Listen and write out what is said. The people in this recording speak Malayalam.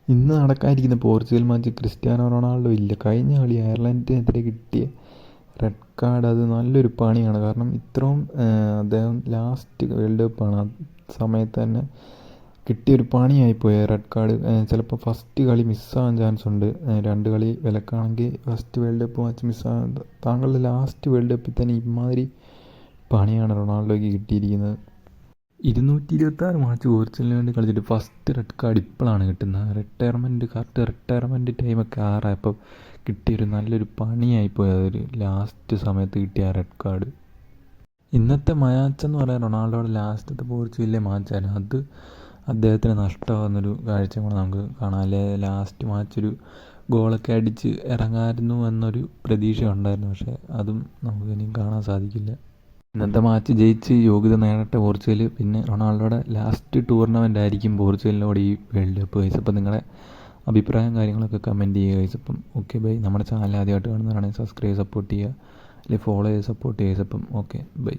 ഇന്ന് നടക്കാനിരിക്കുന്ന പോർച്ചുഗൽ മാച്ച് ക്രിസ്ത്യാനോ റൊണാൾഡോ ഇല്ല. കഴിഞ്ഞ കളി അയർലൻഡിനെതിരെ കിട്ടിയ റെഡ് കാർഡ് അത് നല്ലൊരു പണിയാണ്. കാരണം ഇത്രയും അദ്ദേഹം ലാസ്റ്റ് വേൾഡ് കപ്പാണ്, ആ സമയത്ത് തന്നെ കിട്ടിയൊരു പണിയായിപ്പോയി റെഡ് കാർഡ്. ചിലപ്പോൾ ഫസ്റ്റ് കളി മിസ്സാകാൻ ചാൻസ് ഉണ്ട്. രണ്ട് കളി വിലക്കാണെങ്കിൽ ഫസ്റ്റ് വേൾഡ് കപ്പ് മാച്ച് മിസ്സാകാൻ, താങ്കളുടെ ലാസ്റ്റ് വേൾഡ് കപ്പിൽ തന്നെ ഇമാതിരി പണിയാണ് റൊണാൾഡോയ്ക്ക് കിട്ടിയിരിക്കുന്നത്. 226 മാച്ച് പോർച്ചുഗലിന് വേണ്ടി കളിച്ചിട്ട് ഫസ്റ്റ് റെഡ് കാർഡ് ഇപ്പോഴാണ് കിട്ടുന്നത്. റിട്ടയർമെൻറ്റ് ടൈമൊക്കെ ആറായപ്പോൾ കിട്ടിയൊരു നല്ലൊരു പണിയായിപ്പോയി അതൊരു ലാസ്റ്റ് സമയത്ത് കിട്ടിയ റെഡ് കാർഡ്. ഇന്നത്തെ മാച്ചെന്ന് പറയാൻ റൊണാൾഡോയുടെ ലാസ്റ്റത്തെ പോർച്ചുഗലിലെ മാച്ചായിരുന്നു. അത് അദ്ദേഹത്തിന് നഷ്ടമാകുന്നൊരു കാഴ്ച കൂടെ നമുക്ക് കാണാം. അല്ലെ ലാസ്റ്റ് മാച്ച് ഒരു ഗോളൊക്കെ അടിച്ച് ഇറങ്ങാമായിരുന്നു എന്നൊരു പ്രതീക്ഷ ഉണ്ടായിരുന്നു. പക്ഷേ അതും നമുക്ക് ഇനിയും കാണാൻ സാധിക്കില്ല. ഇന്നത്തെ മാച്ച് ജയിച്ച് യോഗ്യത നേടട്ടെ പോർച്ചുഗൽ. പിന്നെ റൊണാൾഡോയുടെ ലാസ്റ്റ് ടൂർണമെൻ്റ് ആയിരിക്കും പോർച്ചുഗലിനോട് ഈ വേൾഡ് കപ്പ് ഗൈസ്. അപ്പം നിങ്ങളുടെ അഭിപ്രായം കാര്യങ്ങളൊക്കെ കമൻറ്റ് ചെയ്യുക ഗൈസ്. അപ്പം ഓക്കെ ബൈ. നമ്മുടെ ചാനൽ ആദ്യമായിട്ട് കാണുന്നവരാണെങ്കിൽ സബ്സ്ക്രൈബ് സപ്പോർട്ട് ചെയ്യുക, അല്ലെങ്കിൽ ഫോളോ ചെയ്ത് സപ്പോർട്ട് ചെയ്യുക ഗൈസ്. അപ്പം ഓക്കെ ബൈ.